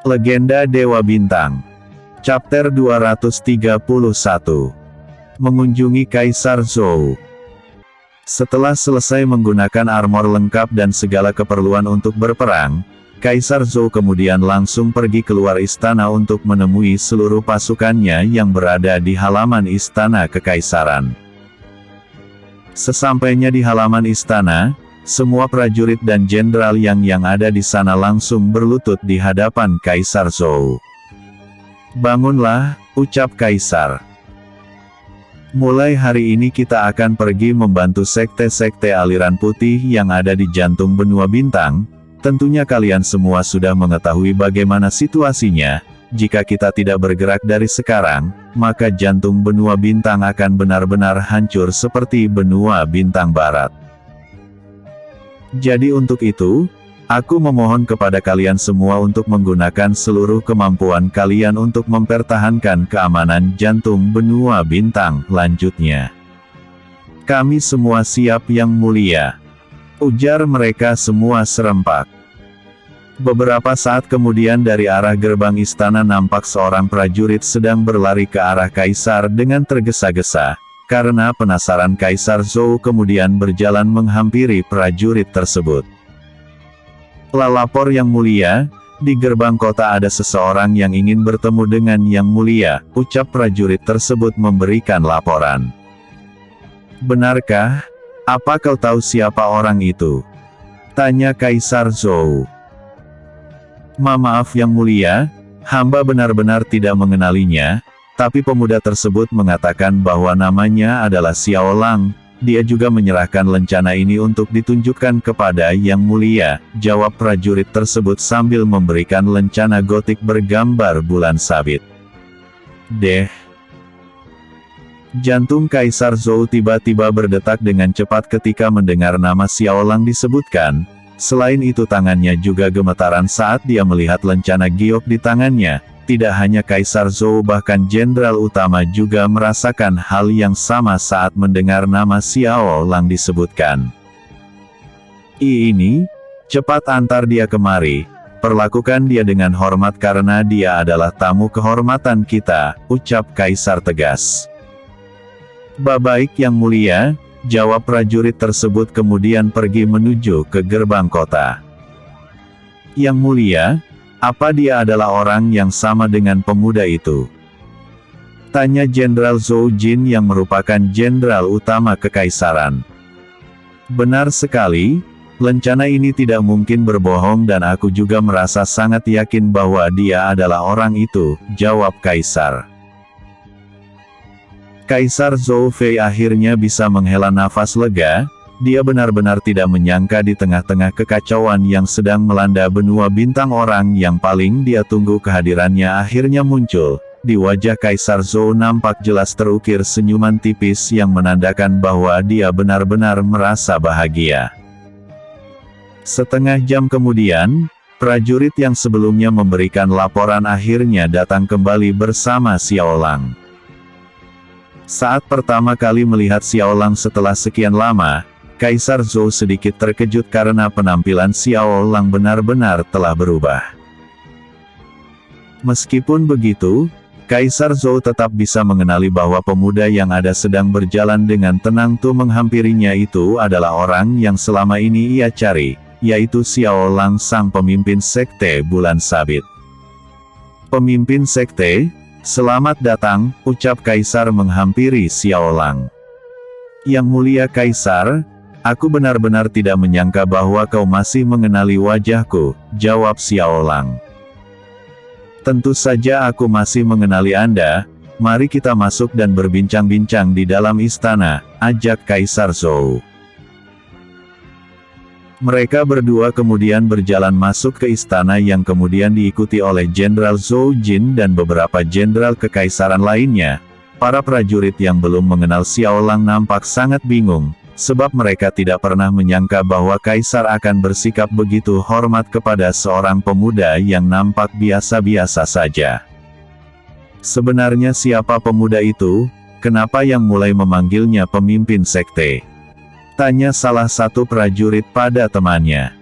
Legenda Dewa Bintang. Chapter 231. Mengunjungi Kaisar Zhou. Setelah selesai menggunakan armor lengkap dan segala keperluan untuk berperang, Kaisar Zhou kemudian langsung pergi keluar istana untuk menemui seluruh pasukannya yang berada di halaman istana kekaisaran. Sesampainya di halaman istana, semua prajurit dan jenderal yang ada di sana langsung berlutut di hadapan Kaisar Zhou. "Bangunlah," ucap Kaisar. "Mulai hari ini kita akan pergi membantu sekte-sekte aliran putih yang ada di jantung benua bintang. Tentunya kalian semua sudah mengetahui bagaimana situasinya. Jika kita tidak bergerak dari sekarang, maka jantung benua bintang akan benar-benar hancur seperti benua bintang barat. Jadi untuk itu, aku memohon kepada kalian semua untuk menggunakan seluruh kemampuan kalian untuk mempertahankan keamanan jantung benua bintang." Lanjutnya, "Kami semua siap, Yang Mulia," ujar mereka semua serempak. Beberapa saat kemudian dari arah gerbang istana nampak seorang prajurit sedang berlari ke arah Kaisar dengan tergesa-gesa. Karena penasaran, Kaisar Zhou kemudian berjalan menghampiri prajurit tersebut. "Lapor Yang Mulia, di gerbang kota ada seseorang yang ingin bertemu dengan Yang Mulia," ucap prajurit tersebut memberikan laporan. "Benarkah? Apa kau tahu siapa orang itu?" tanya Kaisar Zhou. "Maaf Yang Mulia, hamba benar-benar tidak mengenalinya. Tapi pemuda tersebut mengatakan bahwa namanya adalah Xiao Lang. Dia juga menyerahkan lencana ini untuk ditunjukkan kepada Yang Mulia," jawab prajurit tersebut sambil memberikan lencana gotik bergambar bulan sabit. Jantung Kaisar Zhou tiba-tiba berdetak dengan cepat ketika mendengar nama Xiao Lang disebutkan. Selain itu tangannya juga gemetaran saat dia melihat lencana giok di tangannya. Tidak hanya Kaisar Zhou, bahkan jenderal utama juga merasakan hal yang sama saat mendengar nama Xiao Lang disebutkan. "Ini, cepat antar dia kemari. Perlakukan dia dengan hormat karena dia adalah tamu kehormatan kita," ucap Kaisar tegas. "Baik Yang Mulia," jawab prajurit tersebut kemudian pergi menuju ke gerbang kota. "Yang Mulia, apa dia adalah orang yang sama dengan pemuda itu?" tanya Jenderal Zhou Jin yang merupakan jenderal utama kekaisaran. "Benar sekali, lencana ini tidak mungkin berbohong dan aku juga merasa sangat yakin bahwa dia adalah orang itu," jawab Kaisar. Kaisar Zhou Fei akhirnya bisa menghela nafas lega. Dia benar-benar tidak menyangka di tengah-tengah kekacauan yang sedang melanda benua bintang, orang yang paling dia tunggu kehadirannya akhirnya muncul. Di wajah Kaisar Zhou nampak jelas terukir senyuman tipis yang menandakan bahwa dia benar-benar merasa bahagia. Setengah jam kemudian, prajurit yang sebelumnya memberikan laporan akhirnya datang kembali bersama Xiao Lang. Saat pertama kali melihat Xiao Lang setelah sekian lama, Kaisar Zhou sedikit terkejut karena penampilan Xiao Lang benar-benar telah berubah. Meskipun begitu, Kaisar Zhou tetap bisa mengenali bahwa pemuda yang ada sedang berjalan dengan tenang tuh menghampirinya itu adalah orang yang selama ini ia cari, yaitu Xiao Lang, sang pemimpin sekte bulan sabit. "Pemimpin sekte, selamat datang," ucap Kaisar menghampiri Xiao Lang. "Yang Mulia Kaisar, aku benar-benar tidak menyangka bahwa kau masih mengenali wajahku," jawab Xiao Lang. "Tentu saja aku masih mengenali Anda. Mari kita masuk dan berbincang-bincang di dalam istana," ajak Kaisar Zhou. Mereka berdua kemudian berjalan masuk ke istana yang kemudian diikuti oleh Jenderal Zhou Jin dan beberapa jenderal kekaisaran lainnya. Para prajurit yang belum mengenal Xiao Lang nampak sangat bingung, sebab mereka tidak pernah menyangka bahwa Kaisar akan bersikap begitu hormat kepada seorang pemuda yang nampak biasa-biasa saja. "Sebenarnya siapa pemuda itu? Kenapa yang mulai memanggilnya pemimpin sekte?" tanya salah satu prajurit pada temannya.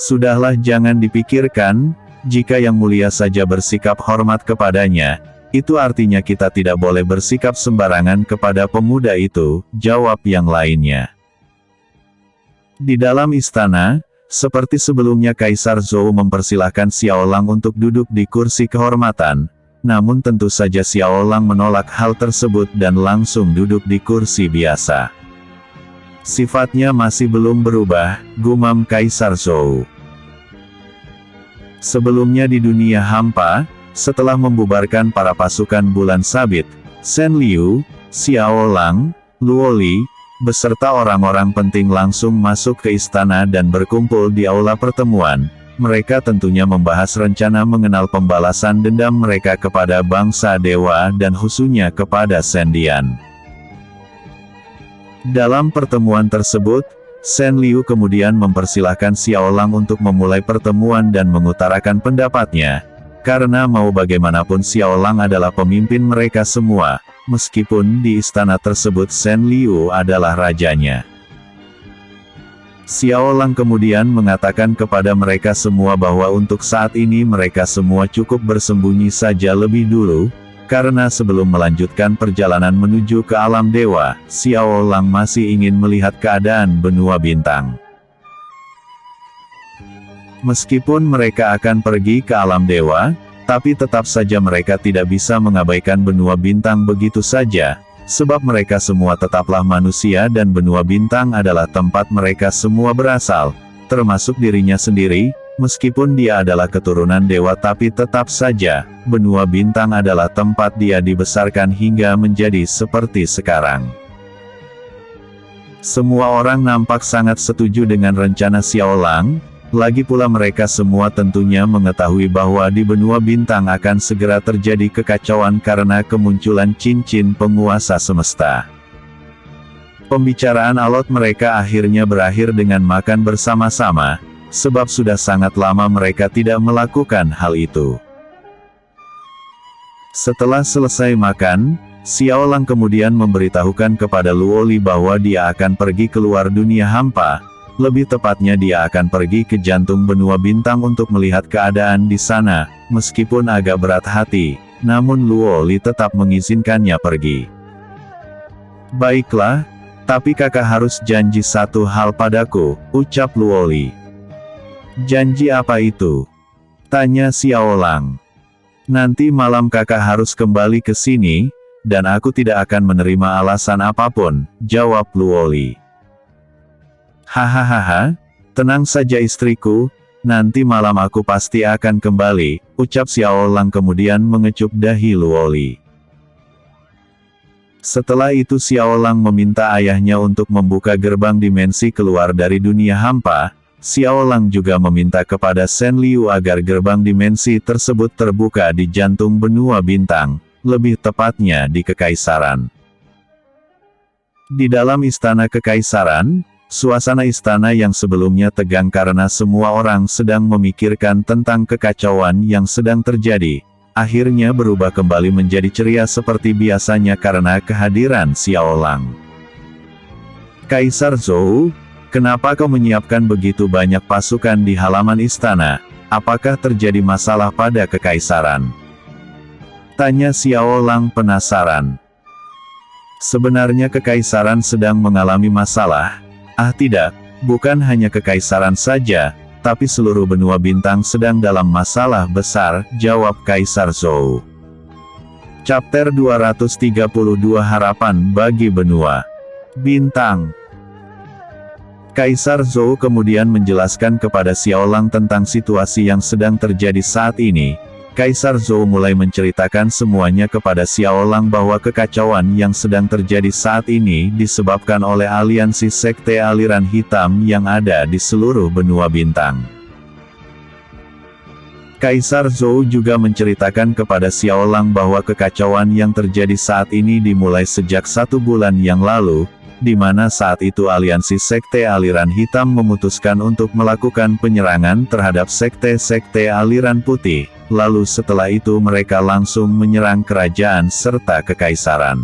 "Sudahlah, jangan dipikirkan, Jika Yang Mulia saja bersikap hormat kepadanya, itu artinya kita tidak boleh bersikap sembarangan kepada pemuda itu, jawab yang lainnya. Di dalam istana, seperti sebelumnya Kaisar Zhou mempersilahkan Xiaolang untuk duduk di kursi kehormatan, namun tentu saja Xiaolang menolak hal tersebut dan langsung duduk di kursi biasa. Sifatnya masih belum berubah, gumam Kaisar Zhou. Sebelumnya di dunia hampa, setelah membubarkan para pasukan bulan sabit, Shen Liu, Xiaolang, Luo Li, beserta orang-orang penting langsung masuk ke istana dan berkumpul di aula pertemuan. Mereka tentunya membahas rencana mengenal pembalasan dendam mereka kepada bangsa dewa dan khususnya kepada Shen Dian. Dalam pertemuan tersebut, Shen Liu kemudian mempersilahkan Xiaolang untuk memulai pertemuan dan mengutarakan pendapatnya, karena mau bagaimanapun Xiaolang adalah pemimpin mereka semua, meskipun di istana tersebut Shen Liu adalah rajanya. Xiaolang kemudian mengatakan kepada mereka semua bahwa untuk saat ini mereka semua cukup bersembunyi saja lebih dulu, karena sebelum melanjutkan perjalanan menuju ke alam dewa, Xiaolang masih ingin melihat keadaan benua bintang. Meskipun mereka akan pergi ke alam dewa, tapi tetap saja mereka tidak bisa mengabaikan benua bintang begitu saja, sebab mereka semua tetaplah manusia dan benua bintang adalah tempat mereka semua berasal, termasuk dirinya sendiri. Meskipun dia adalah keturunan dewa tapi tetap saja, benua bintang adalah tempat dia dibesarkan hingga menjadi seperti sekarang. Semua orang nampak sangat setuju dengan rencana Xiaolang, lagi pula mereka semua tentunya mengetahui bahwa di benua bintang akan segera terjadi kekacauan karena kemunculan cincin penguasa semesta. Pembicaraan alot mereka akhirnya berakhir dengan makan bersama-sama, sebab sudah sangat lama mereka tidak melakukan hal itu. Setelah selesai makan, Xiaolang kemudian memberitahukan kepada Luo Li bahwa dia akan pergi keluar dunia hampa, lebih tepatnya dia akan pergi ke jantung benua bintang untuk melihat keadaan di sana. Meskipun agak berat hati, namun Luo Li tetap mengizinkannya pergi. Baiklah, tapi kakak harus janji satu hal padaku, ucap Luo Li. Janji apa itu? Tanya Xiaolang. Nanti malam kakak harus kembali ke sini, dan aku tidak akan menerima alasan apapun, jawab Luo Li. Hahaha, tenang saja istriku, nanti malam aku pasti akan kembali, ucap Xiaolang kemudian mengecup dahi Luo Li. Setelah itu Xiaolang meminta ayahnya untuk membuka gerbang dimensi keluar dari dunia hampa. Xiaolang juga meminta kepada Shen Liu agar gerbang dimensi tersebut terbuka di jantung benua bintang, lebih tepatnya di Kekaisaran. Di dalam istana Kekaisaran, suasana istana yang sebelumnya tegang karena semua orang sedang memikirkan tentang kekacauan yang sedang terjadi, akhirnya berubah kembali menjadi ceria seperti biasanya karena kehadiran Xiaolang. Kaisar Zhou, kenapa kau menyiapkan begitu banyak pasukan di halaman istana? Apakah terjadi masalah pada Kekaisaran? Tanya Xiaolang penasaran. Sebenarnya Kekaisaran sedang mengalami masalah. Ah tidak, bukan hanya Kekaisaran saja, tapi seluruh benua bintang sedang dalam masalah besar, jawab Kaisar Zhou. Chapter 232 Harapan bagi benua bintang. Kaisar Zhou kemudian menjelaskan kepada Xiaolang tentang situasi yang sedang terjadi saat ini. Kaisar Zhou mulai menceritakan semuanya kepada Xiaolang bahwa kekacauan yang sedang terjadi saat ini disebabkan oleh aliansi sekte aliran hitam yang ada di seluruh benua bintang. Kaisar Zhou juga menceritakan kepada Xiaolang bahwa kekacauan yang terjadi saat ini dimulai sejak 1 bulan yang lalu, di mana saat itu aliansi sekte aliran hitam memutuskan untuk melakukan penyerangan terhadap sekte-sekte aliran putih, lalu setelah itu mereka langsung menyerang kerajaan serta kekaisaran.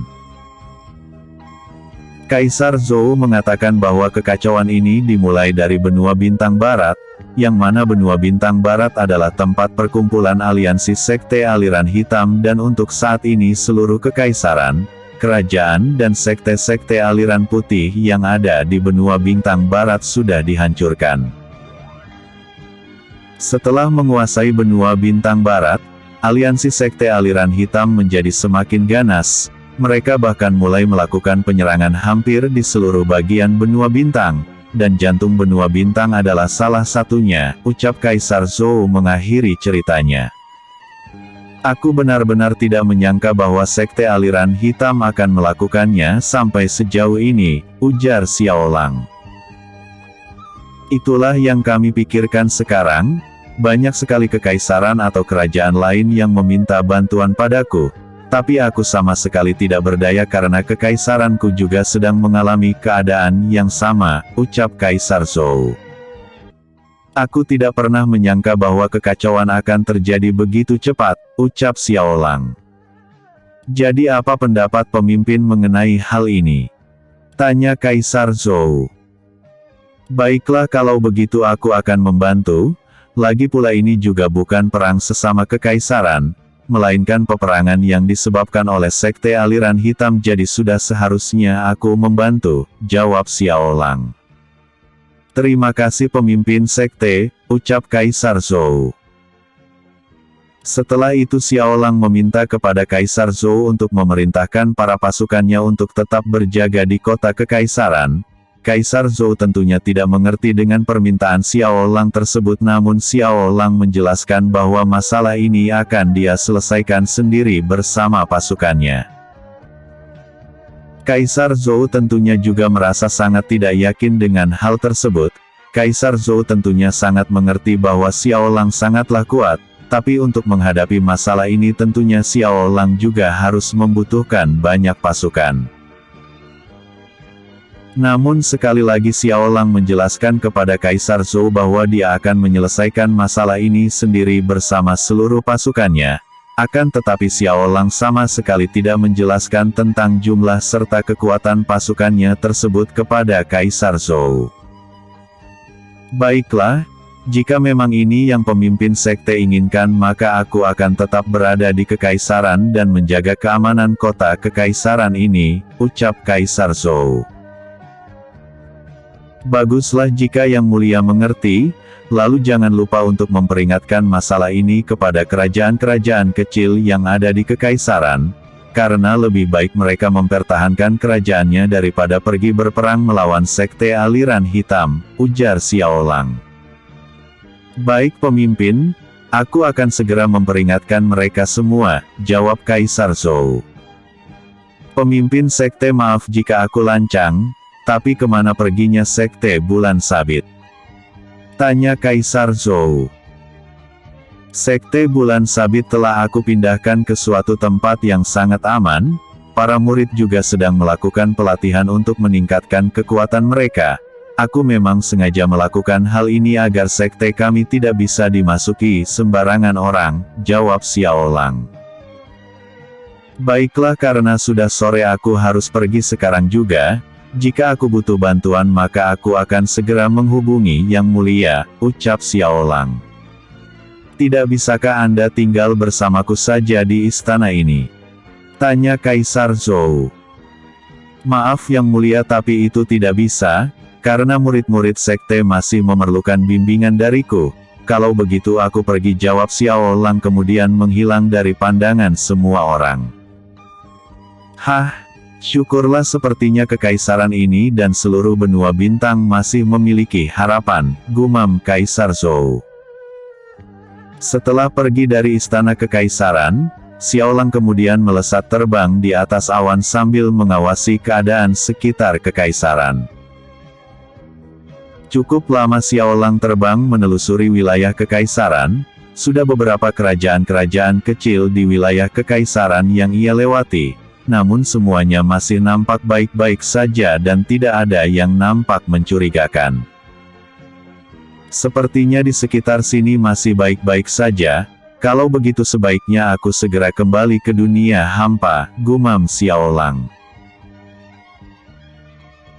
Kaisar Zhou mengatakan bahwa kekacauan ini dimulai dari benua bintang barat, yang mana benua bintang barat adalah tempat perkumpulan aliansi sekte aliran hitam dan untuk saat ini seluruh kekaisaran, kerajaan dan sekte-sekte aliran putih yang ada di benua bintang barat sudah dihancurkan. Setelah menguasai benua bintang barat, aliansi sekte aliran hitam menjadi semakin ganas. Mereka bahkan mulai melakukan penyerangan hampir di seluruh bagian benua bintang, dan jantung benua bintang adalah salah satunya, ucap Kaisar Zhou mengakhiri ceritanya. Aku benar-benar tidak menyangka bahwa sekte aliran hitam akan melakukannya sampai sejauh ini, ujar Xiaolang. Itulah yang kami pikirkan sekarang, banyak sekali kekaisaran atau kerajaan lain yang meminta bantuan padaku. Tapi aku sama sekali tidak berdaya karena kekaisaranku juga sedang mengalami keadaan yang sama, ucap Kaisar Zhou. Aku tidak pernah menyangka bahwa kekacauan akan terjadi begitu cepat, ucap Xiaolang. Jadi apa pendapat pemimpin mengenai hal ini? Tanya Kaisar Zhou. Baiklah kalau begitu aku akan membantu, lagi pula ini juga bukan perang sesama kekaisaran, melainkan peperangan yang disebabkan oleh sekte aliran hitam jadi sudah seharusnya aku membantu, jawab Xiaolang. Terima kasih pemimpin sekte, ucap Kaisar Zhou. Setelah itu Xiaolang meminta kepada Kaisar Zhou untuk memerintahkan para pasukannya untuk tetap berjaga di kota kekaisaran. Kaisar Zhou tentunya tidak mengerti dengan permintaan Xiaolang tersebut, namun Xiaolang menjelaskan bahwa masalah ini akan dia selesaikan sendiri bersama pasukannya. Kaisar Zhou tentunya juga merasa sangat tidak yakin dengan hal tersebut. Kaisar Zhou tentunya sangat mengerti bahwa Xiaolang sangatlah kuat, tapi untuk menghadapi masalah ini tentunya Xiaolang juga harus membutuhkan banyak pasukan. Namun sekali lagi Xiaolang menjelaskan kepada Kaisar Zhou bahwa dia akan menyelesaikan masalah ini sendiri bersama seluruh pasukannya. Akan tetapi Xiaolang sama sekali tidak menjelaskan tentang jumlah serta kekuatan pasukannya tersebut kepada Kaisar Zhou. Baiklah, jika memang ini yang pemimpin sekte inginkan maka aku akan tetap berada di kekaisaran dan menjaga keamanan kota kekaisaran ini, ucap Kaisar Zhou. Baguslah jika Yang Mulia mengerti, lalu jangan lupa untuk memperingatkan masalah ini kepada kerajaan-kerajaan kecil yang ada di kekaisaran, karena lebih baik mereka mempertahankan kerajaannya daripada pergi berperang melawan sekte aliran hitam, ujar Xiaolang. Baik pemimpin, aku akan segera memperingatkan mereka semua, jawab Kaisar Zhou. Pemimpin sekte, maaf jika aku lancang, tapi kemana perginya sekte bulan sabit? Tanya Kaisar Zhou. Sekte bulan sabit telah aku pindahkan ke suatu tempat yang sangat aman, para murid juga sedang melakukan pelatihan untuk meningkatkan kekuatan mereka. Aku memang sengaja melakukan hal ini agar sekte kami tidak bisa dimasuki sembarangan orang, jawab Xiaolang. Baiklah, karena sudah sore aku harus pergi sekarang juga. Jika aku butuh bantuan maka aku akan segera menghubungi Yang Mulia, ucap Xiaolang. Tidak bisakah Anda tinggal bersamaku saja di istana ini? Tanya Kaisar Zhou. Maaf Yang Mulia, tapi itu tidak bisa, karena murid-murid sekte masih memerlukan bimbingan dariku. Kalau begitu aku pergi, jawab Xiaolang kemudian menghilang dari pandangan semua orang. Hah? Syukurlah, sepertinya kekaisaran ini dan seluruh benua bintang masih memiliki harapan, gumam Kaisar Zhou. Setelah pergi dari istana kekaisaran, Xiaolang kemudian melesat terbang di atas awan sambil mengawasi keadaan sekitar kekaisaran. Cukup lama Xiaolang terbang menelusuri wilayah kekaisaran, sudah beberapa kerajaan-kerajaan kecil di wilayah kekaisaran yang ia lewati. Namun semuanya masih nampak baik-baik saja dan tidak ada yang nampak mencurigakan. Sepertinya di sekitar sini masih baik-baik saja, kalau begitu sebaiknya aku segera kembali ke dunia hampa, gumam Xiaolang.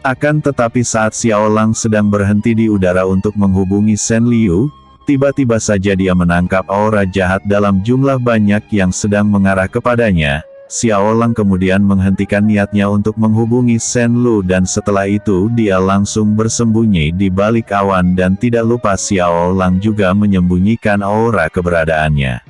Akan tetapi saat Xiao Lang sedang berhenti di udara untuk menghubungi Shen Liu, tiba-tiba saja dia menangkap aura jahat dalam jumlah banyak yang sedang mengarah kepadanya. Xiao Lang kemudian menghentikan niatnya untuk menghubungi Shen Liu dan setelah itu dia langsung bersembunyi di balik awan dan tidak lupa Xiao Lang juga menyembunyikan aura keberadaannya.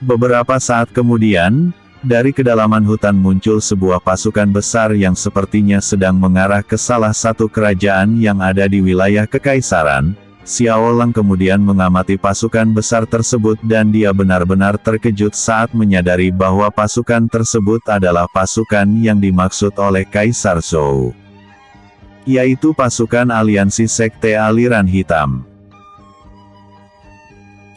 Beberapa saat kemudian, dari kedalaman hutan muncul sebuah pasukan besar yang sepertinya sedang mengarah ke salah satu kerajaan yang ada di wilayah kekaisaran. Xiao Lang kemudian mengamati pasukan besar tersebut dan dia benar-benar terkejut saat menyadari bahwa pasukan tersebut adalah pasukan yang dimaksud oleh Kaisar Zhou, yaitu pasukan aliansi Sekte Aliran Hitam.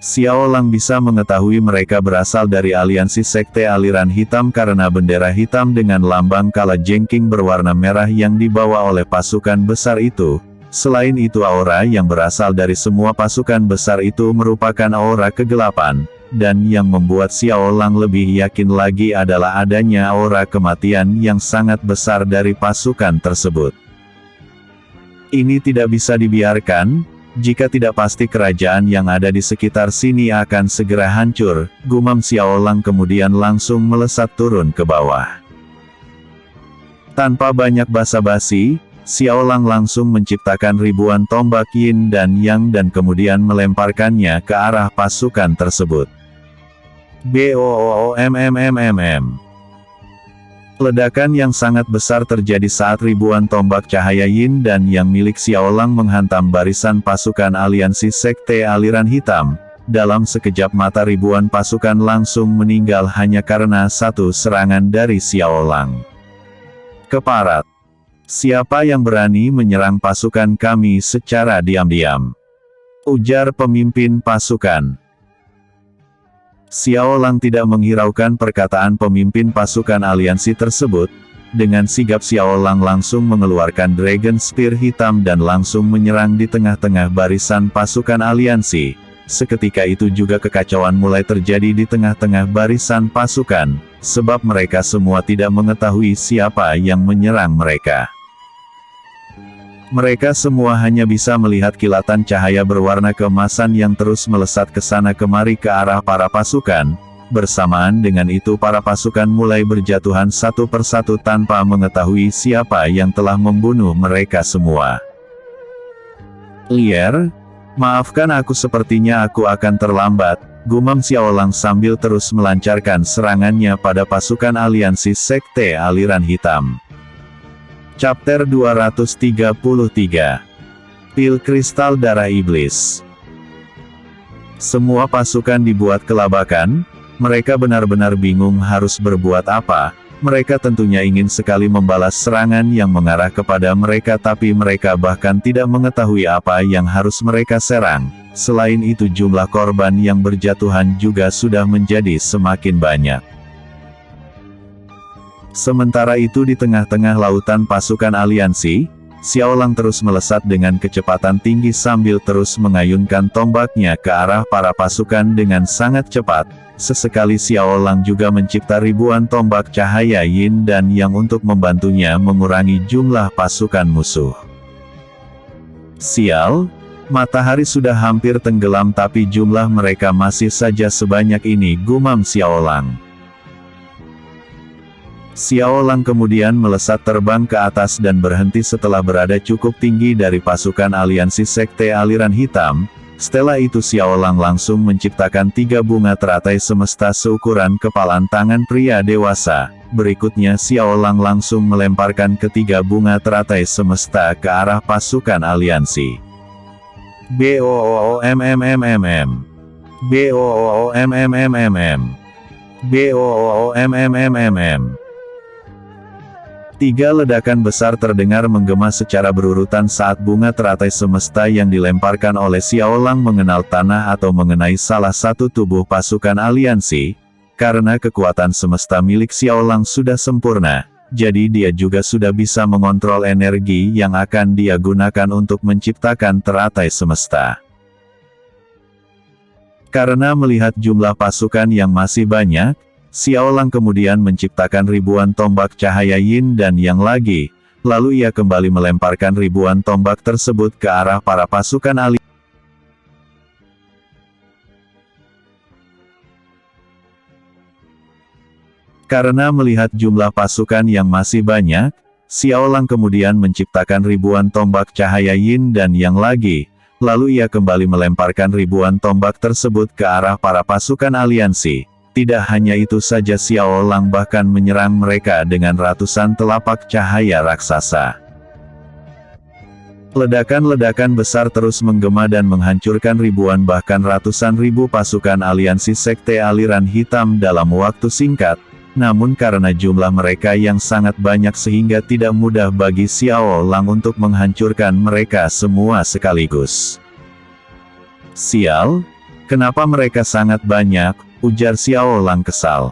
Xiao Lang bisa mengetahui mereka berasal dari aliansi Sekte Aliran Hitam karena bendera hitam dengan lambang kalajengking berwarna merah yang dibawa oleh pasukan besar itu. Selain itu aura yang berasal dari semua pasukan besar itu merupakan aura kegelapan, dan yang membuat Xiao Lang lebih yakin lagi adalah adanya aura kematian yang sangat besar dari pasukan tersebut. Ini tidak bisa dibiarkan. Jika tidak pasti kerajaan yang ada di sekitar sini akan segera hancur, gumam Xiao Lang kemudian langsung melesat turun ke bawah. Tanpa banyak basa-basi, Xiao Lang langsung menciptakan ribuan tombak yin dan yang dan kemudian melemparkannya ke arah pasukan tersebut. BOOMMMMM. Ledakan yang sangat besar terjadi saat ribuan tombak cahaya yin dan yang milik Xiao Lang menghantam barisan pasukan aliansi Sekte Aliran Hitam. Dalam sekejap mata ribuan pasukan langsung meninggal hanya karena satu serangan dari Xiao Lang. Keparat. Siapa yang berani menyerang pasukan kami secara diam-diam? Ujar pemimpin pasukan. Xiao Lang tidak menghiraukan perkataan pemimpin pasukan aliansi tersebut. Dengan sigap Xiao Lang langsung mengeluarkan Dragon Spear hitam dan langsung menyerang di tengah-tengah barisan pasukan aliansi. Seketika itu juga kekacauan mulai terjadi di tengah-tengah barisan pasukan, sebab mereka semua tidak mengetahui siapa yang menyerang mereka. Mereka semua hanya bisa melihat kilatan cahaya berwarna keemasan yang terus melesat ke sana kemari ke arah para pasukan. Bersamaan dengan itu para pasukan mulai berjatuhan satu persatu tanpa mengetahui siapa yang telah membunuh mereka semua. "Lier, maafkan aku, sepertinya aku akan terlambat," gumam Xiao Lang sambil terus melancarkan serangannya pada pasukan aliansi Sekte Aliran Hitam. Chapter 233. Pil Kristal Darah Iblis. Semua pasukan dibuat kelabakan, mereka benar-benar bingung harus berbuat apa. Mereka tentunya ingin sekali membalas serangan yang mengarah kepada mereka tapi mereka bahkan tidak mengetahui apa yang harus mereka serang. Selain itu jumlah korban yang berjatuhan juga sudah menjadi semakin banyak. Sementara itu di tengah-tengah lautan pasukan aliansi, Xiao Lang terus melesat dengan kecepatan tinggi sambil terus mengayunkan tombaknya ke arah para pasukan dengan sangat cepat. Sesekali Xiao Lang juga mencipta ribuan tombak cahaya yin dan yang untuk membantunya mengurangi jumlah pasukan musuh. Sial, matahari sudah hampir tenggelam tapi jumlah mereka masih saja sebanyak ini, gumam Xiao Lang. Xiao Lang kemudian melesat terbang ke atas dan berhenti setelah berada cukup tinggi dari pasukan aliansi Sekte Aliran Hitam. Setelah itu Xiao Lang langsung menciptakan 3 bunga teratai semesta seukuran kepalan tangan pria dewasa. Berikutnya Xiao Lang langsung melemparkan ketiga bunga teratai semesta ke arah pasukan aliansi. BOOMMMMM. BOOMMMMM. BOOMMMMM. 3 ledakan besar terdengar menggema secara berurutan saat bunga teratai semesta yang dilemparkan oleh Xiao Lang mengenal tanah atau mengenai salah satu tubuh pasukan aliansi. Karena kekuatan semesta milik Xiao Lang sudah sempurna, jadi dia juga sudah bisa mengontrol energi yang akan dia gunakan untuk menciptakan teratai semesta. Karena melihat jumlah pasukan yang masih banyak, Xiao Lang kemudian menciptakan ribuan tombak cahaya yin dan yang lagi, lalu ia kembali melemparkan ribuan tombak tersebut ke arah para pasukan aliansi. Karena melihat jumlah pasukan yang masih banyak, Xiao Lang kemudian menciptakan ribuan tombak cahaya yin dan yang lagi, lalu ia kembali melemparkan ribuan tombak tersebut ke arah para pasukan aliansi. Tidak hanya itu saja, Xiao Lang bahkan menyerang mereka dengan ratusan telapak cahaya raksasa. Ledakan-ledakan besar terus menggema dan menghancurkan ribuan bahkan ratusan ribu pasukan aliansi Sekte Aliran Hitam dalam waktu singkat. Namun karena jumlah mereka yang sangat banyak sehingga tidak mudah bagi Xiao Lang untuk menghancurkan mereka semua sekaligus. "Sial, kenapa mereka sangat banyak?" ujar Xiao Lang kesal.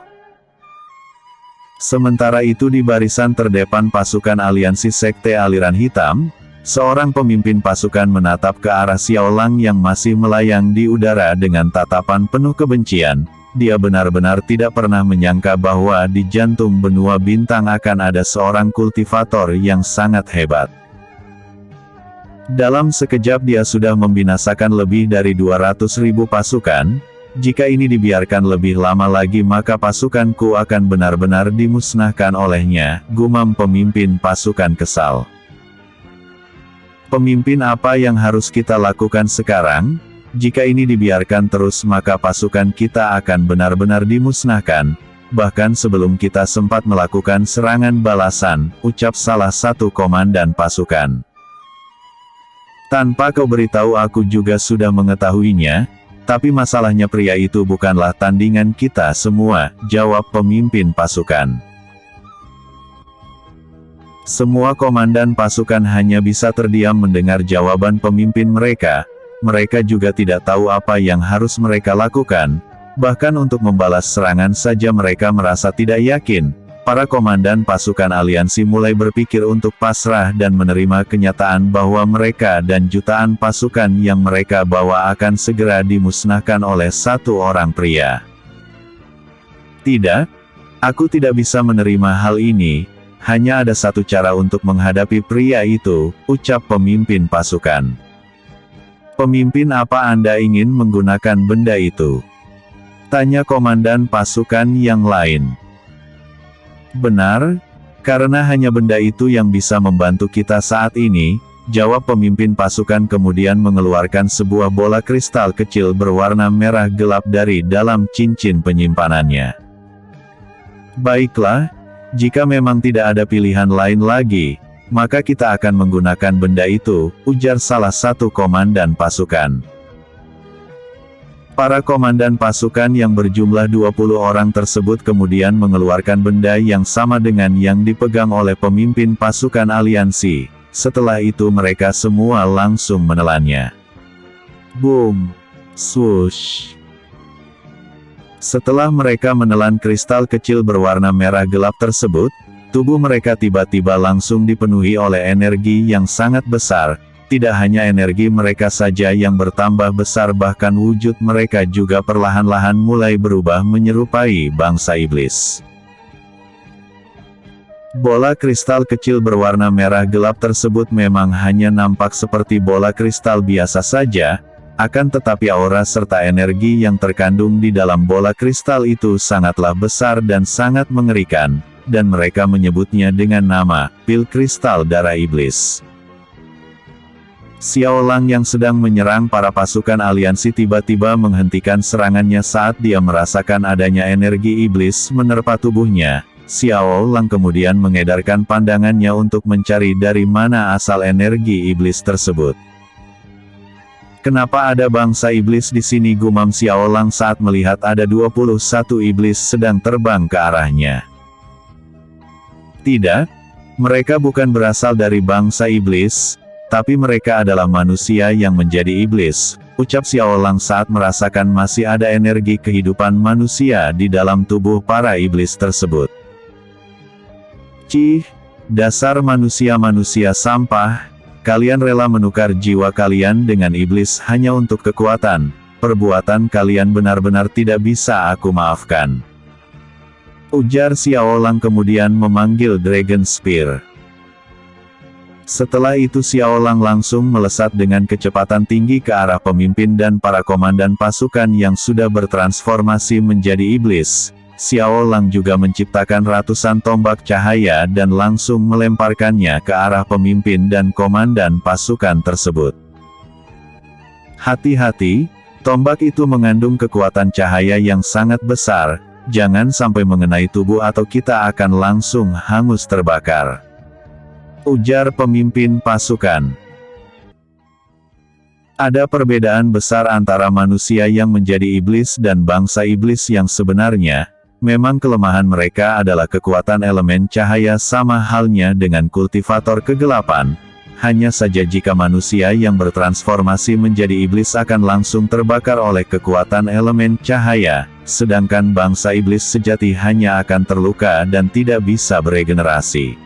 Sementara itu di barisan terdepan pasukan aliansi Sekte Aliran Hitam, seorang pemimpin pasukan menatap ke arah Xiao Lang yang masih melayang di udara dengan tatapan penuh kebencian. Dia benar-benar tidak pernah menyangka bahwa di jantung benua bintang akan ada seorang kultivator yang sangat hebat. Dalam sekejap dia sudah membinasakan lebih dari 200.000 pasukan. Jika ini dibiarkan lebih lama lagi maka pasukanku akan benar-benar dimusnahkan olehnya, gumam pemimpin pasukan kesal. "Pemimpin, apa yang harus kita lakukan sekarang? Jika ini dibiarkan terus maka pasukan kita akan benar-benar dimusnahkan, bahkan sebelum kita sempat melakukan serangan balasan," ucap salah satu komandan pasukan. "Tanpa kau beritahu aku juga sudah mengetahuinya, tapi masalahnya pria itu bukanlah tandingan kita semua," jawab pemimpin pasukan. Semua komandan pasukan hanya bisa terdiam mendengar jawaban pemimpin mereka. Mereka juga tidak tahu apa yang harus mereka lakukan. Bahkan untuk membalas serangan saja mereka merasa tidak yakin. Para komandan pasukan aliansi mulai berpikir untuk pasrah dan menerima kenyataan bahwa mereka dan jutaan pasukan yang mereka bawa akan segera dimusnahkan oleh satu orang pria. "Tidak, aku tidak bisa menerima hal ini. Hanya ada satu cara untuk menghadapi pria itu," ucap pemimpin pasukan. "Pemimpin, apa Anda ingin menggunakan benda itu?" tanya komandan pasukan yang lain. "Benar, karena hanya benda itu yang bisa membantu kita saat ini," jawab pemimpin pasukan kemudian mengeluarkan sebuah bola kristal kecil berwarna merah gelap dari dalam cincin penyimpanannya. "Baiklah, jika memang tidak ada pilihan lain lagi, maka kita akan menggunakan benda itu," ujar salah satu komandan pasukan. Para komandan pasukan yang berjumlah 20 orang tersebut kemudian mengeluarkan benda yang sama dengan yang dipegang oleh pemimpin pasukan aliansi. Setelah itu mereka semua langsung menelannya. Boom! Swoosh! Setelah mereka menelan kristal kecil berwarna merah gelap tersebut, tubuh mereka tiba-tiba langsung dipenuhi oleh energi yang sangat besar. Tidak hanya energi mereka saja yang bertambah besar, bahkan wujud mereka juga perlahan-lahan mulai berubah menyerupai bangsa iblis. Bola kristal kecil berwarna merah gelap tersebut memang hanya nampak seperti bola kristal biasa saja, akan tetapi aura serta energi yang terkandung di dalam bola kristal itu sangatlah besar dan sangat mengerikan, dan mereka menyebutnya dengan nama, pil kristal darah iblis. Xiao Lang yang sedang menyerang para pasukan aliansi tiba-tiba menghentikan serangannya saat dia merasakan adanya energi iblis menerpa tubuhnya. Xiao Lang kemudian mengedarkan pandangannya untuk mencari dari mana asal energi iblis tersebut. "Kenapa ada bangsa iblis di sini?" gumam Xiao Lang saat melihat ada 21 iblis sedang terbang ke arahnya. "Tidak, mereka bukan berasal dari bangsa iblis, tapi mereka adalah manusia yang menjadi iblis," ucap Xiao Lang saat merasakan masih ada energi kehidupan manusia di dalam tubuh para iblis tersebut. "Cih, dasar manusia-manusia sampah, kalian rela menukar jiwa kalian dengan iblis hanya untuk kekuatan. Perbuatan kalian benar-benar tidak bisa aku maafkan." Ujar Xiao Lang kemudian memanggil Dragon Spear. Setelah itu Xiao Lang langsung melesat dengan kecepatan tinggi ke arah pemimpin dan para komandan pasukan yang sudah bertransformasi menjadi iblis. Xiao Lang juga menciptakan ratusan tombak cahaya dan langsung melemparkannya ke arah pemimpin dan komandan pasukan tersebut. Hati-hati, tombak itu mengandung kekuatan cahaya yang sangat besar, jangan sampai mengenai tubuh atau kita akan langsung hangus terbakar. Ujar pemimpin pasukan. Ada perbedaan besar antara manusia yang menjadi iblis dan bangsa iblis yang sebenarnya. Memang kelemahan mereka adalah kekuatan elemen cahaya sama halnya dengan kultivator kegelapan. Hanya saja jika manusia yang bertransformasi menjadi iblis akan langsung terbakar oleh kekuatan elemen cahaya, sedangkan bangsa iblis sejati hanya akan terluka dan tidak bisa beregenerasi.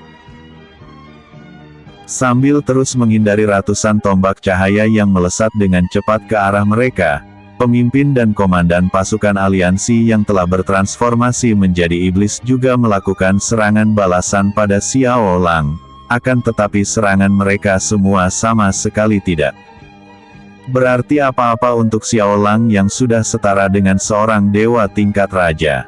Sambil terus menghindari ratusan tombak cahaya yang melesat dengan cepat ke arah mereka, pemimpin dan komandan pasukan aliansi yang telah bertransformasi menjadi iblis juga melakukan serangan balasan pada Xiao Lang. Akan tetapi serangan mereka semua sama sekali tidak berarti apa-apa untuk Xiao Lang yang sudah setara dengan seorang dewa tingkat raja.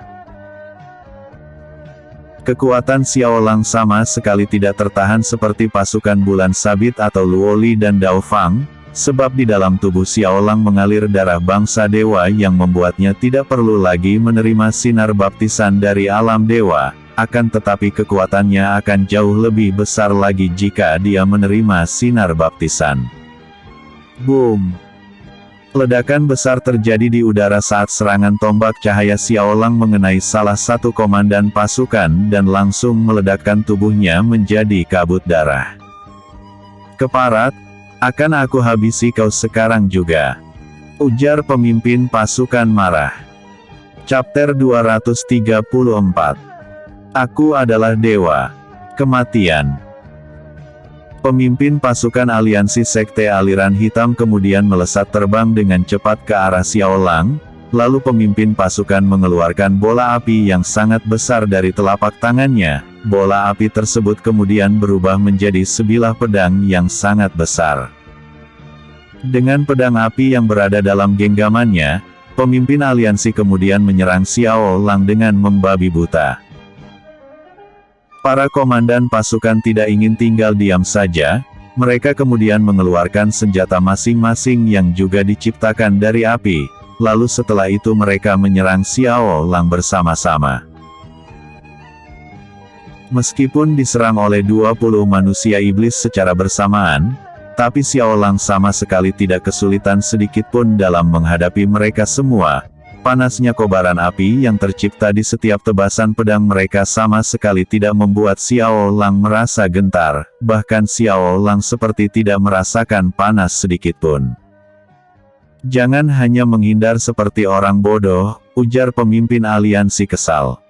Kekuatan Xiao Lang sama sekali tidak tertahan seperti pasukan bulan sabit atau Luoli dan Dao Fang, sebab di dalam tubuh Xiao Lang mengalir darah bangsa dewa yang membuatnya tidak perlu lagi menerima sinar baptisan dari alam dewa, akan tetapi kekuatannya akan jauh lebih besar lagi jika dia menerima sinar baptisan. Boom! Ledakan besar terjadi di udara saat serangan tombak cahaya Xiao Lang mengenai salah satu komandan pasukan dan langsung meledakkan tubuhnya menjadi kabut darah. Keparat, akan aku habisi kau sekarang juga. Ujar pemimpin pasukan marah. Chapter 234. Aku adalah dewa. Kematian. Pemimpin pasukan aliansi Sekte Aliran Hitam kemudian melesat terbang dengan cepat ke arah Xiao Lang, lalu pemimpin pasukan mengeluarkan bola api yang sangat besar dari telapak tangannya. Bola api tersebut kemudian berubah menjadi sebilah pedang yang sangat besar. Dengan pedang api yang berada dalam genggamannya, pemimpin aliansi kemudian menyerang Xiao Lang dengan membabi buta. Para komandan pasukan tidak ingin tinggal diam saja, mereka kemudian mengeluarkan senjata masing-masing yang juga diciptakan dari api, lalu setelah itu mereka menyerang Xiao Lang bersama-sama. Meskipun diserang oleh 20 manusia iblis secara bersamaan, tapi Xiao Lang sama sekali tidak kesulitan sedikitpun dalam menghadapi mereka semua. Panasnya kobaran api yang tercipta di setiap tebasan pedang mereka sama sekali tidak membuat Xiao Lang merasa gentar, bahkan Xiao Lang seperti tidak merasakan panas sedikitpun. Jangan hanya menghindar seperti orang bodoh, ujar pemimpin aliansi kesal.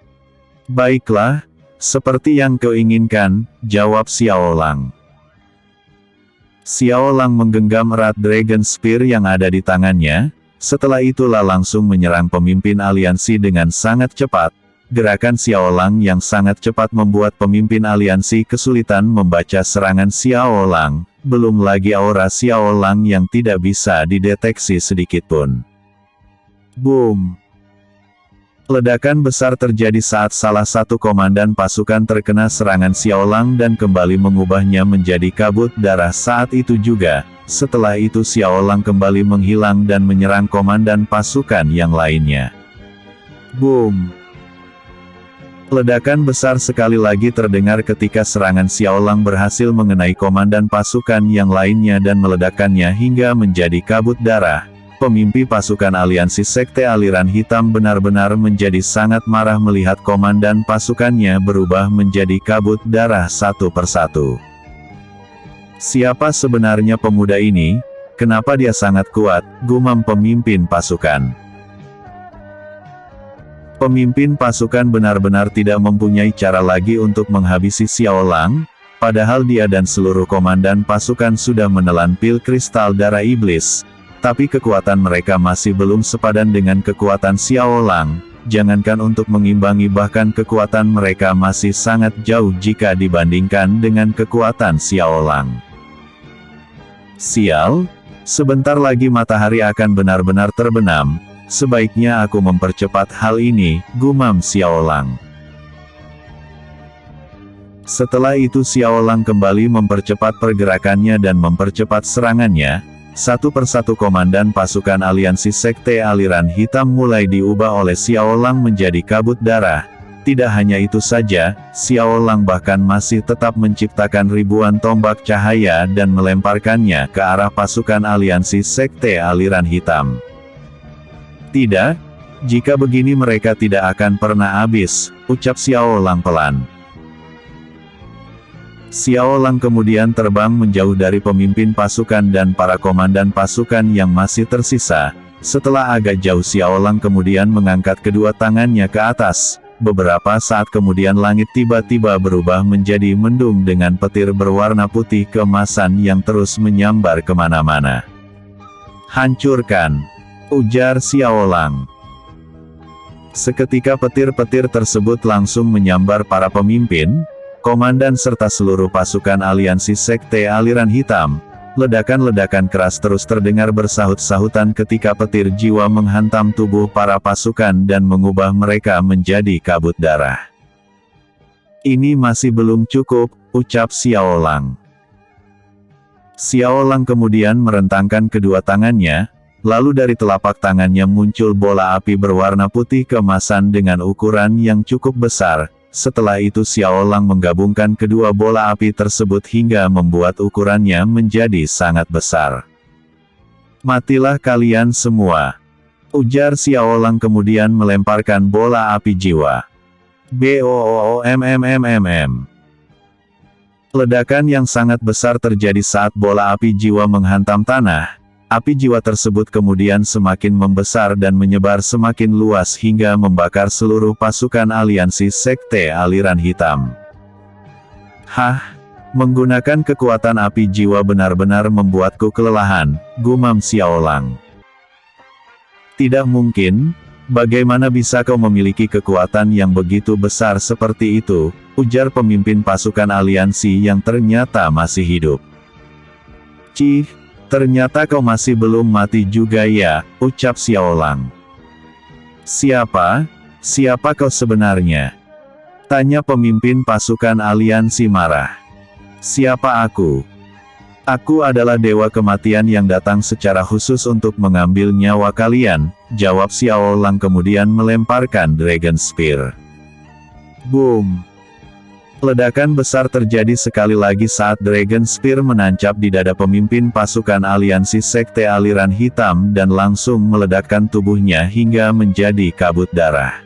Baiklah, seperti yang kau inginkan, jawab Xiao Lang. Xiao Lang menggenggam erat Dragon Spear yang ada di tangannya. Setelah itulah langsung menyerang pemimpin aliansi dengan sangat cepat. Gerakan Xiao Lang yang sangat cepat membuat pemimpin aliansi kesulitan membaca serangan Xiao Lang, belum lagi aura Xiao Lang yang tidak bisa dideteksi sedikitpun. Boom! Ledakan besar terjadi saat salah satu komandan pasukan terkena serangan Xiao Lang dan kembali mengubahnya menjadi kabut darah saat itu juga. Setelah itu Xiao Lang kembali menghilang dan menyerang komandan pasukan yang lainnya. Boom! Ledakan besar sekali lagi terdengar ketika serangan Xiao Lang berhasil mengenai komandan pasukan yang lainnya dan meledakkannya hingga menjadi kabut darah. Pemimpin pasukan aliansi Sekte Aliran Hitam benar-benar menjadi sangat marah melihat komandan pasukannya berubah menjadi kabut darah satu persatu. Siapa sebenarnya pemuda ini? Kenapa dia sangat kuat? Gumam pemimpin pasukan. Pemimpin pasukan benar-benar tidak mempunyai cara lagi untuk menghabisi Xiao Lang, padahal dia dan seluruh komandan pasukan sudah menelan pil kristal darah iblis. Tapi kekuatan mereka masih belum sepadan dengan kekuatan Xiao Lang. jangankan untuk mengimbangi, bahkan kekuatan mereka masih sangat jauh jika dibandingkan dengan kekuatan Xiaolang. Sial, sebentar lagi matahari akan benar-benar terbenam, sebaiknya aku mempercepat hal ini, gumam Xiaolang. Setelah itu Xiaolang kembali mempercepat pergerakannya dan mempercepat serangannya. Satu persatu komandan pasukan aliansi Sekte Aliran Hitam mulai diubah oleh Xiaolang menjadi kabut darah. Tidak hanya itu saja, Xiaolang bahkan masih tetap menciptakan ribuan tombak cahaya dan melemparkannya ke arah pasukan aliansi Sekte Aliran Hitam. Tidak, jika begini mereka tidak akan pernah habis, ucap Xiaolang pelan. Xiaolang kemudian terbang menjauh dari pemimpin pasukan dan para komandan pasukan yang masih tersisa. Setelah agak jauh Xiaolang kemudian mengangkat kedua tangannya ke atas. Beberapa saat kemudian langit tiba-tiba berubah menjadi mendung dengan petir berwarna putih keemasan yang terus menyambar kemana-mana. Hancurkan, ujar Xiaolang. Seketika petir-petir tersebut langsung menyambar para pemimpin, komandan serta seluruh pasukan aliansi Sekte Aliran Hitam. Ledakan-ledakan keras terus terdengar bersahut-sahutan ketika petir jiwa menghantam tubuh para pasukan dan mengubah mereka menjadi kabut darah. Ini masih belum cukup, ucap Xiaolang. Xiaolang kemudian merentangkan kedua tangannya, lalu dari telapak tangannya muncul bola api berwarna putih keemasan dengan ukuran yang cukup besar. Setelah itu Xiaolang menggabungkan kedua bola api tersebut hingga membuat ukurannya menjadi sangat besar. Matilah kalian semua, ujar Xiaolang kemudian melemparkan bola api jiwa. Boommm. Ledakan yang sangat besar terjadi saat bola api jiwa menghantam tanah. Api jiwa tersebut kemudian semakin membesar dan menyebar semakin luas hingga membakar seluruh pasukan aliansi Sekte Aliran Hitam. Hah, menggunakan kekuatan api jiwa benar-benar membuatku kelelahan, gumam Xiaolang. Tidak mungkin, bagaimana bisa kau memiliki kekuatan yang begitu besar seperti itu, ujar pemimpin pasukan aliansi yang ternyata masih hidup. Cih, ternyata kau masih belum mati juga ya, ucap Xiaolang. Siapa kau sebenarnya? Tanya pemimpin pasukan aliansi marah. Siapa aku? Aku adalah dewa kematian yang datang secara khusus untuk mengambil nyawa kalian, jawab Xiaolang kemudian melemparkan Dragon Spear. Boom! Ledakan besar terjadi sekali lagi saat Dragon Spear menancap di dada pemimpin pasukan aliansi Sekte Aliran Hitam dan langsung meledakkan tubuhnya hingga menjadi kabut darah.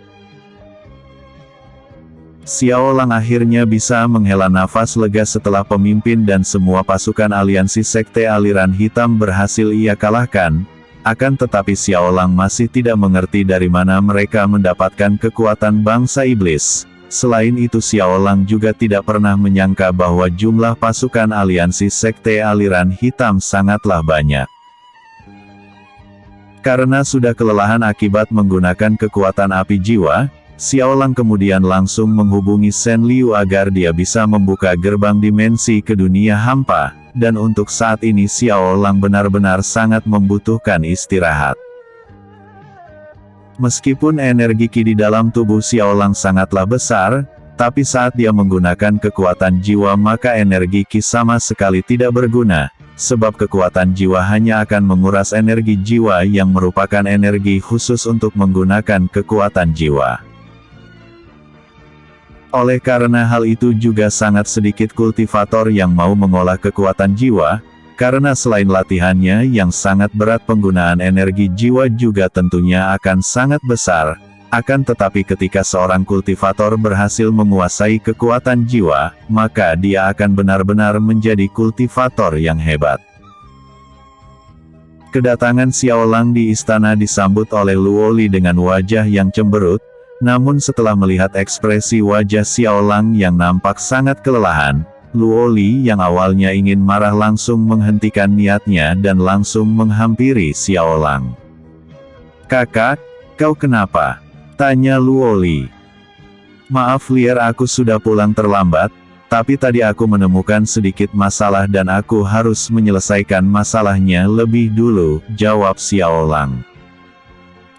Xiaolang akhirnya bisa menghela nafas lega setelah pemimpin dan semua pasukan aliansi Sekte Aliran Hitam berhasil ia kalahkan. Akan tetapi Xiaolang masih tidak mengerti dari mana mereka mendapatkan kekuatan bangsa iblis. Selain itu Xiaolang juga tidak pernah menyangka bahwa jumlah pasukan aliansi Sekte Aliran Hitam sangatlah banyak. Karena sudah kelelahan akibat menggunakan kekuatan api jiwa, Xiaolang kemudian langsung menghubungi Shen Liu agar dia bisa membuka gerbang dimensi ke dunia hampa, dan untuk saat ini Xiaolang benar-benar sangat membutuhkan istirahat. Meskipun energi ki di dalam tubuh Xiaolang sangatlah besar, tapi saat dia menggunakan kekuatan jiwa maka energi ki sama sekali tidak berguna, sebab kekuatan jiwa hanya akan menguras energi jiwa yang merupakan energi khusus untuk menggunakan kekuatan jiwa. Oleh karena hal itu juga sangat sedikit kultivator yang mau mengolah kekuatan jiwa, karena selain latihannya yang sangat berat penggunaan energi jiwa juga tentunya akan sangat besar. Akan tetapi ketika seorang kultivator berhasil menguasai kekuatan jiwa, maka dia akan benar-benar menjadi kultivator yang hebat. Kedatangan Xiaolang di istana disambut oleh Luoli dengan wajah yang cemberut, namun setelah melihat ekspresi wajah Xiaolang yang nampak sangat kelelahan, Luoli yang awalnya ingin marah langsung menghentikan niatnya dan langsung menghampiri Xiaolang. Kakak, kau kenapa? Tanya Luoli. Maaf Lier, aku sudah pulang terlambat, tapi tadi aku menemukan sedikit masalah dan aku harus menyelesaikan masalahnya lebih dulu, jawab Xiaolang.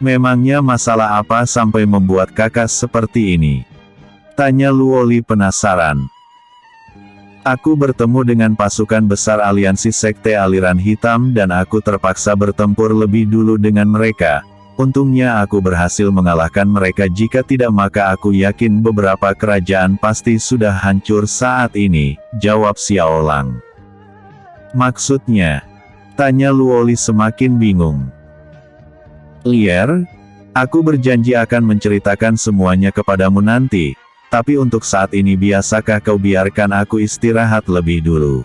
Memangnya masalah apa sampai membuat kakak seperti ini? Tanya Luoli penasaran. Aku bertemu dengan pasukan besar aliansi sekte aliran hitam dan aku terpaksa bertempur lebih dulu dengan mereka. Untungnya aku berhasil mengalahkan mereka, jika tidak maka aku yakin beberapa kerajaan pasti sudah hancur saat ini, jawab Xiaolang. Maksudnya? Tanya Luoli semakin bingung. Lier, aku berjanji akan menceritakan semuanya kepadamu nanti, tapi untuk saat ini biasakah kau biarkan aku istirahat lebih dulu?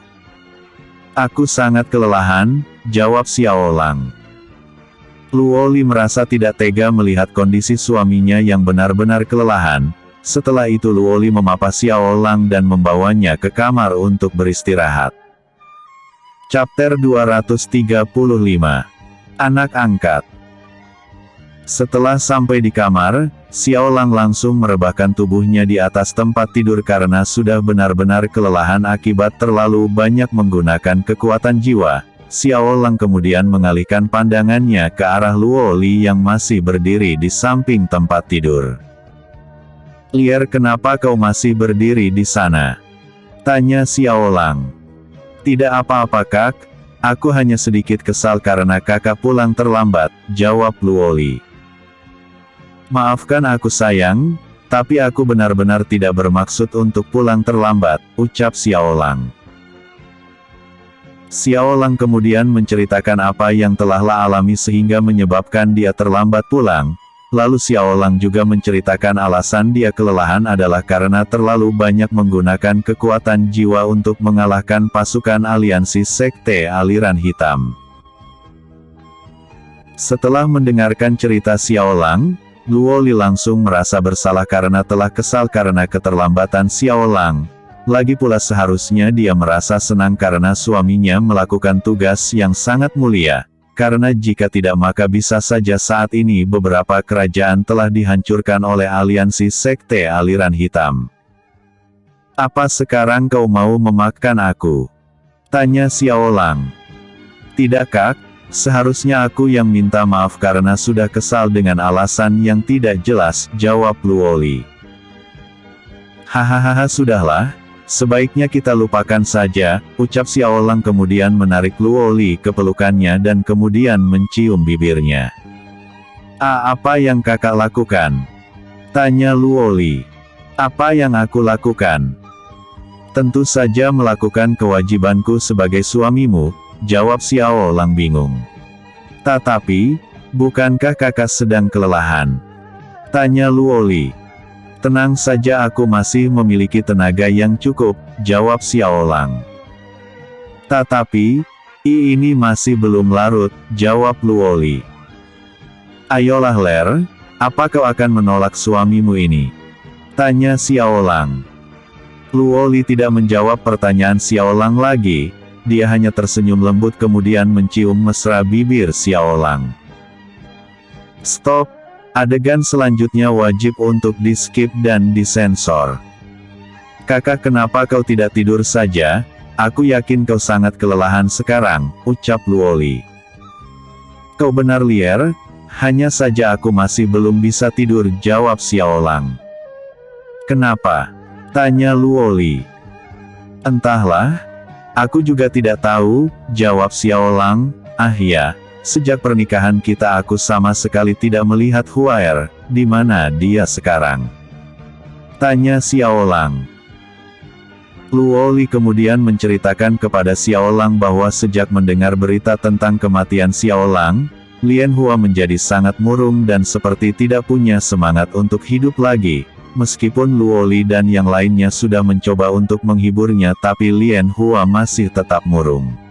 Aku sangat kelelahan, jawab Xiaolang. Luoli merasa tidak tega melihat kondisi suaminya yang benar-benar kelelahan. Setelah itu Luoli memapa Xiaolang dan membawanya ke kamar untuk beristirahat. Chapter 235. Anak Angkat. Setelah sampai di kamar, Xiaolang langsung merebahkan tubuhnya di atas tempat tidur karena sudah benar-benar kelelahan akibat terlalu banyak menggunakan kekuatan jiwa. Xiaolang kemudian mengalihkan pandangannya ke arah Luoli yang masih berdiri di samping tempat tidur. Lier, kenapa kau masih berdiri di sana? Tanya Xiaolang. Tidak apa-apa kak, aku hanya sedikit kesal karena kakak pulang terlambat, jawab Luoli. Maafkan aku sayang, tapi aku benar-benar tidak bermaksud untuk pulang terlambat, ucap Xiaolang. Xiaolang kemudian menceritakan apa yang telah alami sehingga menyebabkan dia terlambat pulang. Lalu Xiaolang juga menceritakan alasan dia kelelahan adalah karena terlalu banyak menggunakan kekuatan jiwa untuk mengalahkan pasukan aliansi sekte aliran hitam. Setelah mendengarkan cerita Xiaolang, Luoli langsung merasa bersalah karena telah kesal karena keterlambatan Xiaolang. Lagi pula seharusnya dia merasa senang karena suaminya melakukan tugas yang sangat mulia. Karena jika tidak maka bisa saja saat ini beberapa kerajaan telah dihancurkan oleh aliansi sekte aliran hitam. Apa sekarang kau mau memakan aku? Tanya Xiaolang. Tidak kak, seharusnya aku yang minta maaf karena sudah kesal dengan alasan yang tidak jelas, jawab Luoli. Hahaha, sudahlah. Sebaiknya kita lupakan saja, ucap Xiaolang kemudian menarik Luoli ke pelukannya dan kemudian mencium bibirnya. Apa yang kakak lakukan? Tanya Luoli. Apa yang aku lakukan? Tentu saja melakukan kewajibanku sebagai suamimu, jawab Xiaolang bingung. Tetapi, bukankah kakak sedang kelelahan? Tanya Luoli. Tenang saja, aku masih memiliki tenaga yang cukup, jawab Xiaolang. Tetapi, ini masih belum larut, jawab Luoli. Ayolah Ler, apa kau akan menolak suamimu ini? Tanya Xiaolang. Luoli tidak menjawab pertanyaan Xiaolang lagi, dia hanya tersenyum lembut kemudian mencium mesra bibir Xiaolang. Stop. Adegan selanjutnya wajib untuk di-skip dan disensor. Kakak, kenapa kau tidak tidur saja? Aku yakin kau sangat kelelahan sekarang, ucap Luoli. Kau benar Lier, hanya saja aku masih belum bisa tidur, jawab Xiaolang. Kenapa? Tanya Luoli. Entahlah, aku juga tidak tahu, jawab Xiaolang. Ya. Sejak pernikahan kita aku sama sekali tidak melihat Huaer, di mana dia sekarang? Tanya Xiaolang. Luoli kemudian menceritakan kepada Xiaolang bahwa sejak mendengar berita tentang kematian Xiaolang, Lian Hua menjadi sangat murung dan seperti tidak punya semangat untuk hidup lagi. Meskipun Luoli dan yang lainnya sudah mencoba untuk menghiburnya tapi Lian Hua masih tetap murung.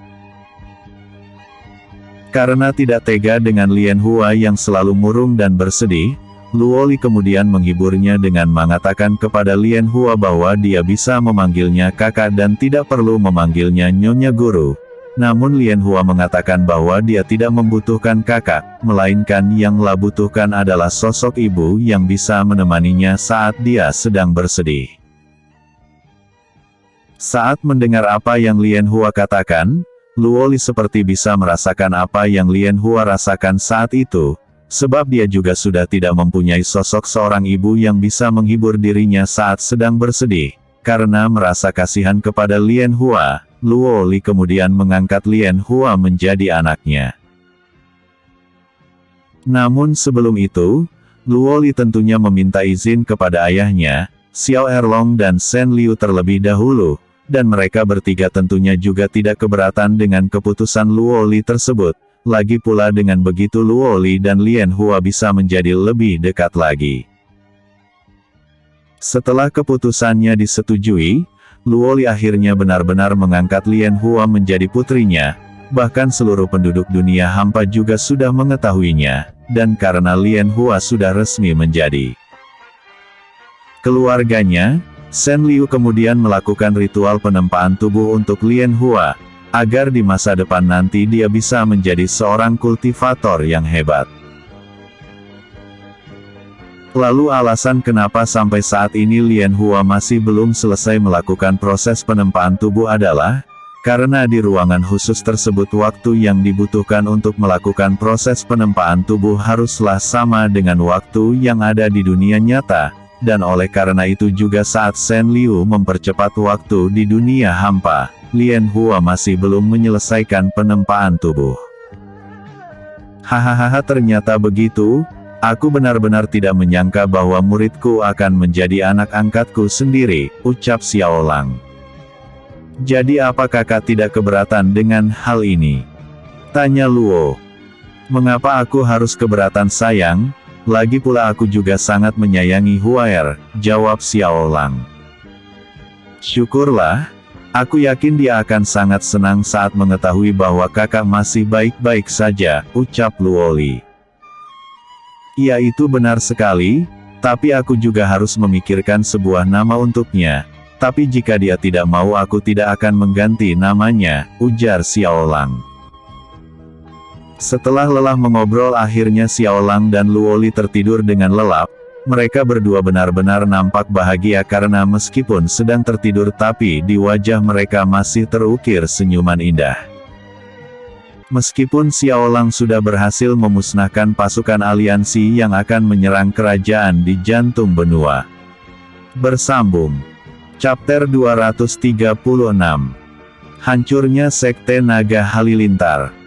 Karena tidak tega dengan Lian Hua yang selalu murung dan bersedih, Luoli kemudian menghiburnya dengan mengatakan kepada Lian Hua bahwa dia bisa memanggilnya kakak dan tidak perlu memanggilnya nyonya guru. Namun Lien Hua mengatakan bahwa dia tidak membutuhkan kakak, melainkan yang dia butuhkan adalah sosok ibu yang bisa menemaninya saat dia sedang bersedih. Saat mendengar apa yang Lien Hua katakan, Luo Li seperti bisa merasakan apa yang Lien Hua rasakan saat itu, sebab dia juga sudah tidak mempunyai sosok seorang ibu yang bisa menghibur dirinya saat sedang bersedih. Karena merasa kasihan kepada Lien Hua, Luo Li kemudian mengangkat Lien Hua menjadi anaknya. Namun sebelum itu, Luo Li tentunya meminta izin kepada ayahnya, Xiao Erlong dan Shen Liu terlebih dahulu, dan mereka bertiga tentunya juga tidak keberatan dengan keputusan Luo Li tersebut. Lagi pula dengan begitu Luo Li dan Lien Hua bisa menjadi lebih dekat lagi. Setelah keputusannya disetujui, Luo Li akhirnya benar-benar mengangkat Lien Hua menjadi putrinya, bahkan seluruh penduduk dunia hampa juga sudah mengetahuinya, dan karena Lien Hua sudah resmi menjadi keluarganya, Shen Liu kemudian melakukan ritual penempaan tubuh untuk Lien Hua, agar di masa depan nanti dia bisa menjadi seorang kultivator yang hebat. Lalu alasan kenapa sampai saat ini Lien Hua masih belum selesai melakukan proses penempaan tubuh adalah, karena di ruangan khusus tersebut waktu yang dibutuhkan untuk melakukan proses penempaan tubuh haruslah sama dengan waktu yang ada di dunia nyata, dan oleh karena itu juga saat Shen Liu mempercepat waktu di dunia hampa, Lien Hua masih belum menyelesaikan penempaan tubuh. Hahaha, ternyata begitu. Aku benar-benar tidak menyangka bahwa muridku akan menjadi anak angkatku sendiri, ucap Xiao Lang. Jadi apa kakak tidak keberatan dengan hal ini? Tanya Luo. Mengapa aku harus keberatan sayang? Lagi pula aku juga sangat menyayangi Huaer, jawab Xiao Lang. Syukurlah, aku yakin dia akan sangat senang saat mengetahui bahwa kakak masih baik-baik saja, ucap Luo Li. Ya itu benar sekali, tapi aku juga harus memikirkan sebuah nama untuknya. Tapi jika dia tidak mau aku tidak akan mengganti namanya, ujar Xiao Lang. Setelah lelah mengobrol akhirnya Xiao Lang dan Luo Li tertidur dengan lelap. Mereka berdua benar-benar nampak bahagia karena meskipun sedang tertidur tapi di wajah mereka masih terukir senyuman indah. Meskipun Xiao Lang sudah berhasil memusnahkan pasukan aliansi yang akan menyerang kerajaan di jantung benua. Bersambung. Chapter 236. Hancurnya Sekte Naga Halilintar.